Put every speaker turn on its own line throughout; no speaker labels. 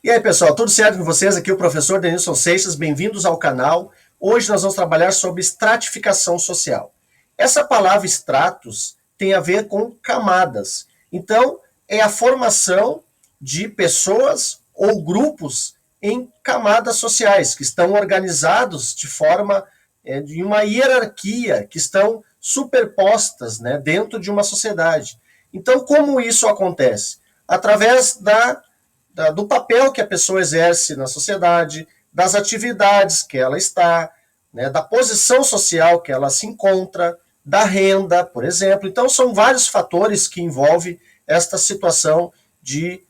E aí, pessoal, tudo certo com vocês? Aqui é o professor Denilson Seixas, bem-vindos ao canal. Hoje nós vamos trabalhar sobre estratificação social. Essa palavra estratos tem a ver com camadas. Então, é a formação de pessoas ou grupos em camadas sociais, que estão organizados de forma de uma hierarquia, que estão superpostas, né, dentro de uma sociedade. Então, como isso acontece? Através do papel que a pessoa exerce na sociedade, das atividades que ela está, né, da posição social que ela se encontra, da renda, por exemplo. Então, são vários fatores que envolvem esta situação de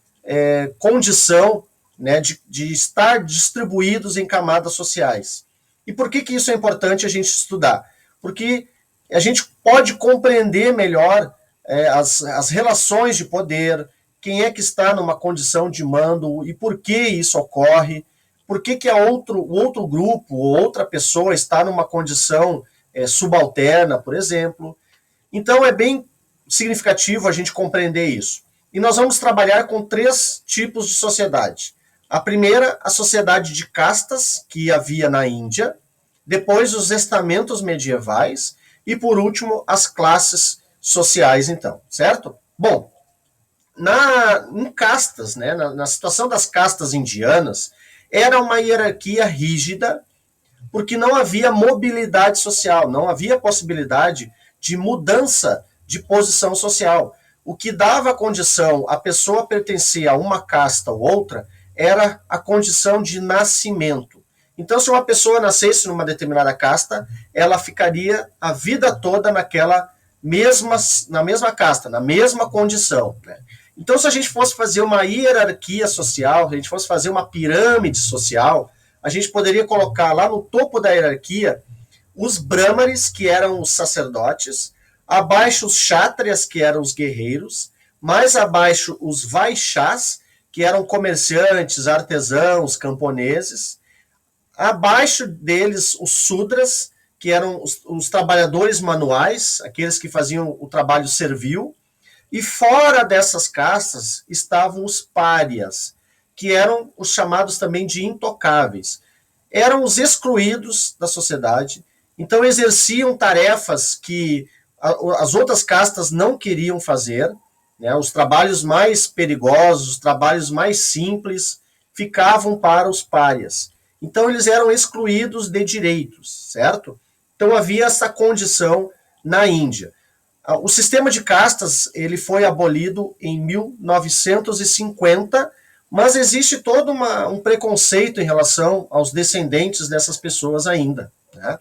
condição, né, de estar distribuídos em camadas sociais. E por que isso é importante a gente estudar? Porque a gente pode compreender melhor as relações de poder, quem é que está numa condição de mando e por que isso ocorre, por que o outro grupo ou outra pessoa está numa condição subalterna, por exemplo. Então é bem significativo a gente compreender isso. E nós vamos trabalhar com 3 tipos de sociedade. A primeira, a sociedade de castas, que havia na Índia, depois os estamentos medievais e, por último, as classes sociais, então, certo? Bom, em castas, né, na situação das castas indianas, era uma hierarquia rígida, porque não havia mobilidade social, não havia possibilidade de mudança de posição social. O que dava condição a pessoa pertencer a uma casta ou outra era a condição de nascimento. Então, se uma pessoa nascesse numa determinada casta, ela ficaria a vida toda na mesma casta, na mesma condição, né? Então, se a gente fosse fazer uma hierarquia social, se a gente fosse fazer uma pirâmide social, a gente poderia colocar lá no topo da hierarquia os brahmanes, que eram os sacerdotes, abaixo os kshatriyas, que eram os guerreiros, mais abaixo os vaixás, que eram comerciantes, artesãos, camponeses, abaixo deles os sudras, que eram os trabalhadores manuais, aqueles que faziam o trabalho servil, e fora dessas castas estavam os párias, que eram os chamados também de intocáveis. Eram os excluídos da sociedade, então exerciam tarefas que as outras castas não queriam fazer, né? Os trabalhos mais perigosos, os trabalhos mais simples, ficavam para os párias. Então eles eram excluídos de direitos, certo? Então havia essa condição na Índia. O sistema de castas ele foi abolido em 1950, mas existe todo um preconceito em relação aos descendentes dessas pessoas ainda, né?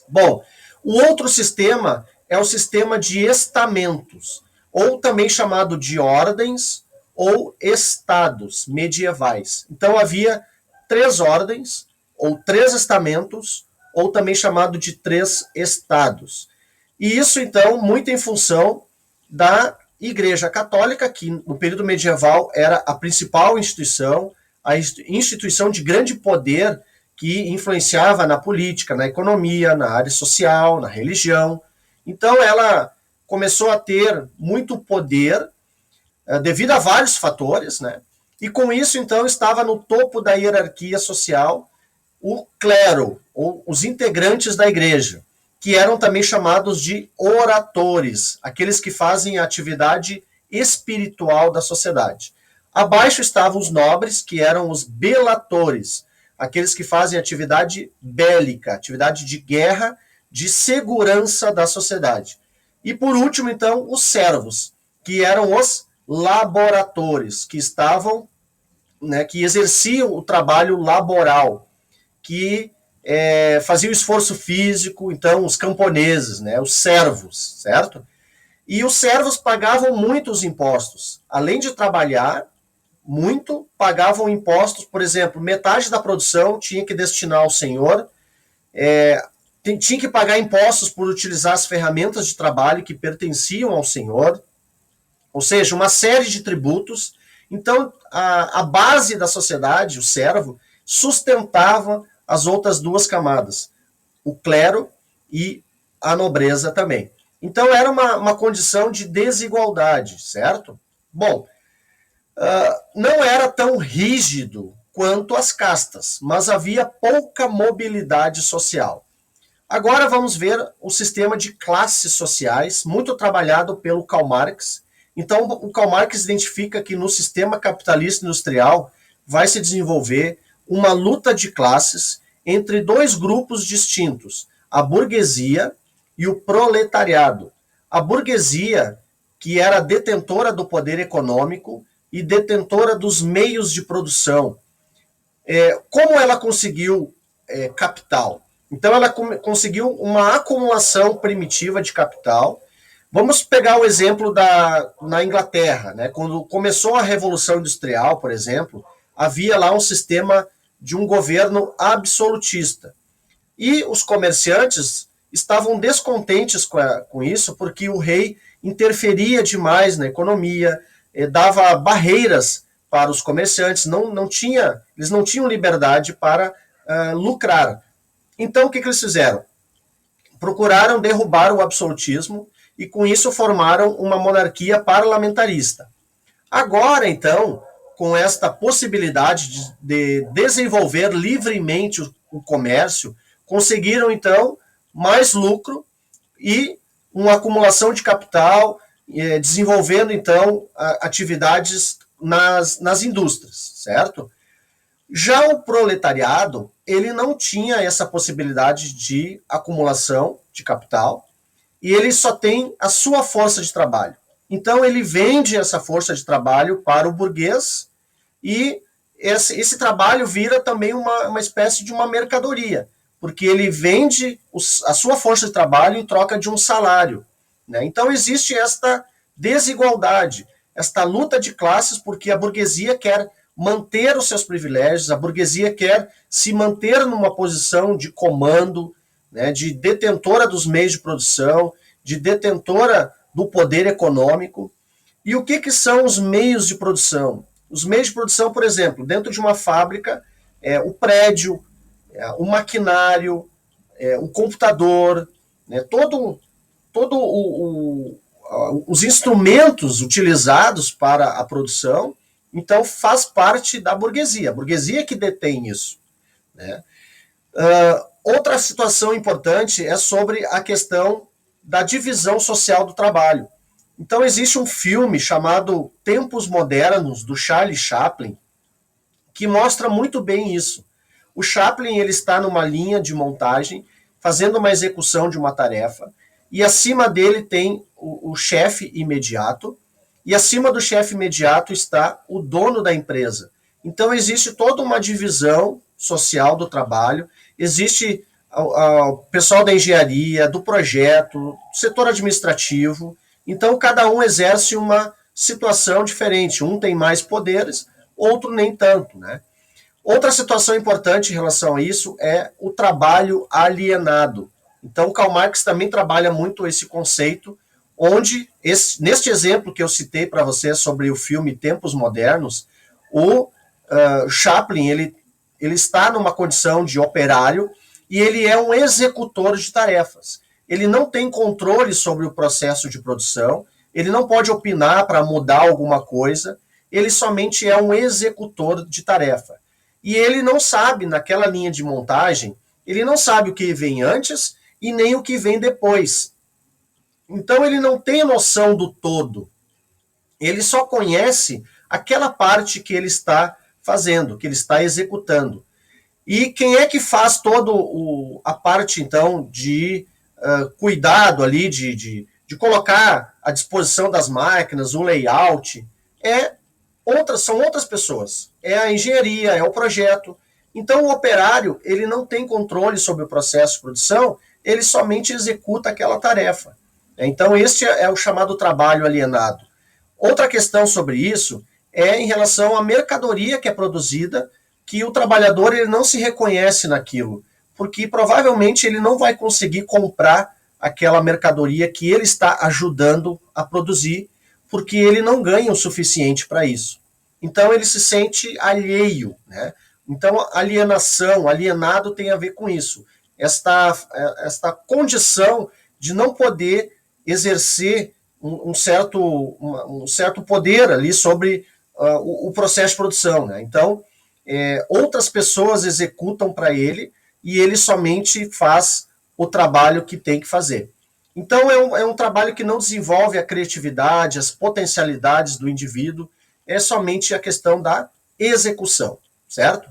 Bom, o outro sistema é o sistema de estamentos, ou também chamado de ordens ou estados medievais. Então havia 3 ordens, ou 3 estamentos, ou também chamado de 3 estados. E isso, então, muito em função da Igreja Católica, que no período medieval era a principal instituição, a instituição de grande poder que influenciava na política, na economia, na área social, na religião. Então, ela começou a ter muito poder devido a vários fatores, né? E com isso, então, estava no topo da hierarquia social o clero, ou os integrantes da igreja, que eram também chamados de oratores, aqueles que fazem a atividade espiritual da sociedade. Abaixo estavam os nobres, que eram os belatores, aqueles que fazem atividade bélica, atividade de guerra, de segurança da sociedade. E por último, então, os servos, que eram os laboratores, que estavam, né, que exerciam o trabalho laboral, que faziam esforço físico, então os camponeses, né, os servos, certo? E os servos pagavam muitos impostos. Além de trabalhar muito, pagavam impostos, por exemplo, metade da produção tinha que destinar ao senhor, tinha que pagar impostos por utilizar as ferramentas de trabalho que pertenciam ao senhor, ou seja, uma série de tributos. Então, a base da sociedade, o servo, sustentava as outras 2 camadas, o clero e a nobreza também. Então, era uma condição de desigualdade, certo? Bom, Não era tão rígido quanto as castas, mas havia pouca mobilidade social. Agora vamos ver o sistema de classes sociais, muito trabalhado pelo Karl Marx. Então, o Karl Marx identifica que no sistema capitalista industrial vai se desenvolver uma luta de classes entre dois grupos distintos, a burguesia e o proletariado. A burguesia, que era detentora do poder econômico e detentora dos meios de produção. Como ela conseguiu capital? Então, ela conseguiu uma acumulação primitiva de capital. Vamos pegar o exemplo na Inglaterra, né? Quando começou a Revolução Industrial, por exemplo, havia lá um sistema de um governo absolutista. E os comerciantes estavam descontentes com isso, porque o rei interferia demais na economia, dava barreiras para os comerciantes, eles não tinham liberdade para lucrar. Então, o que eles fizeram? Procuraram derrubar o absolutismo e, com isso, formaram uma monarquia parlamentarista. Agora, então, com esta possibilidade de desenvolver livremente o comércio, conseguiram, então, mais lucro e uma acumulação de capital, desenvolvendo, então, atividades nas indústrias, certo? Já o proletariado, ele não tinha essa possibilidade de acumulação de capital e ele só tem a sua força de trabalho. Então, ele vende essa força de trabalho para o burguês e esse trabalho vira também uma espécie de uma mercadoria, porque ele vende a sua força de trabalho em troca de um salário. Né? Então, existe esta desigualdade, esta luta de classes, porque a burguesia quer manter os seus privilégios, a burguesia quer se manter numa posição de comando, né, de detentora dos meios de produção, de detentora do poder econômico. E o que são os meios de produção? Os meios de produção, por exemplo, dentro de uma fábrica, o prédio, o maquinário, o computador, né, todo os instrumentos utilizados para a produção, então faz parte da burguesia. A burguesia que detém isso. Né? Outra situação importante é sobre a questão da divisão social do trabalho. Então existe um filme chamado Tempos Modernos, do Charlie Chaplin, que mostra muito bem isso. O Chaplin ele está numa linha de montagem, fazendo uma execução de uma tarefa, e acima dele tem o chefe imediato, e acima do chefe imediato está o dono da empresa. Então existe toda uma divisão social do trabalho, existe o pessoal da engenharia, do projeto, setor administrativo. Então cada um exerce uma situação diferente. Um tem mais poderes, outro nem tanto, né? Outra situação importante em relação a isso é o trabalho alienado. Então, Karl Marx também trabalha muito esse conceito, onde, neste exemplo que eu citei para você sobre o filme Tempos Modernos, o Chaplin ele está numa condição de operário e ele é um executor de tarefas. Ele não tem controle sobre o processo de produção, ele não pode opinar para mudar alguma coisa, ele somente é um executor de tarefa. E ele não sabe, naquela linha de montagem, ele não sabe o que vem antes e nem o que vem depois. Então ele não tem noção do todo. Ele só conhece aquela parte que ele está fazendo, que ele está executando. E quem é que faz toda a parte, então, de cuidado ali, de colocar à disposição das máquinas, o layout, são outras pessoas. É a engenharia, é o projeto. Então, o operário, ele não tem controle sobre o processo de produção, ele somente executa aquela tarefa. Então, este é o chamado trabalho alienado. Outra questão sobre isso é em relação à mercadoria que é produzida, que o trabalhador ele não se reconhece naquilo, porque provavelmente ele não vai conseguir comprar aquela mercadoria que ele está ajudando a produzir, porque ele não ganha o suficiente para isso. Então ele se sente alheio, né? Então alienação, alienado tem a ver com isso. Esta condição de não poder exercer um certo poder ali sobre o processo de produção, né? Então, outras pessoas executam para ele e ele somente faz o trabalho que tem que fazer. Então, é um trabalho que não desenvolve a criatividade, as potencialidades do indivíduo, é somente a questão da execução, certo?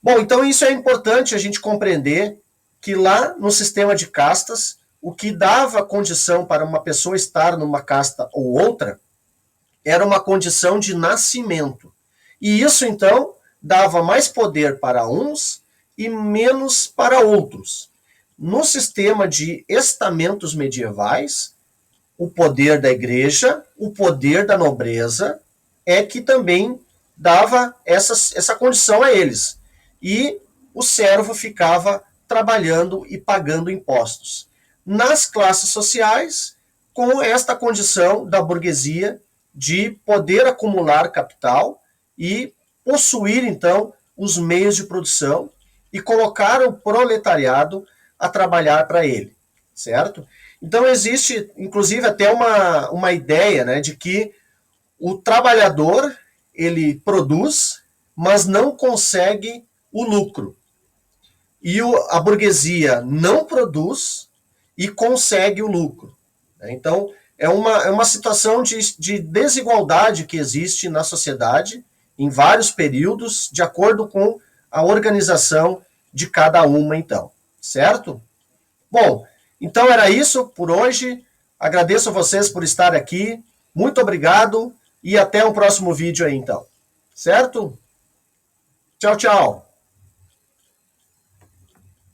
Bom, então isso é importante a gente compreender que lá no sistema de castas, o que dava condição para uma pessoa estar numa casta ou outra era uma condição de nascimento. E isso, então, dava mais poder para uns e menos para outros. No sistema de estamentos medievais, o poder da igreja, o poder da nobreza, é que também dava essa condição a eles. E o servo ficava trabalhando e pagando impostos. Nas classes sociais, com esta condição da burguesia de poder acumular capital e possuir, então, os meios de produção e colocar o proletariado a trabalhar para ele, certo? Então existe, inclusive, até uma ideia, né, de que o trabalhador, ele produz, mas não consegue o lucro. E a burguesia não produz e consegue o lucro. Então, é uma situação de desigualdade que existe na sociedade em vários períodos, de acordo com a organização de cada uma, então. Certo? Bom, então era isso por hoje. Agradeço a vocês por estar aqui. Muito obrigado e até o próximo vídeo aí, então. Certo? Tchau, tchau.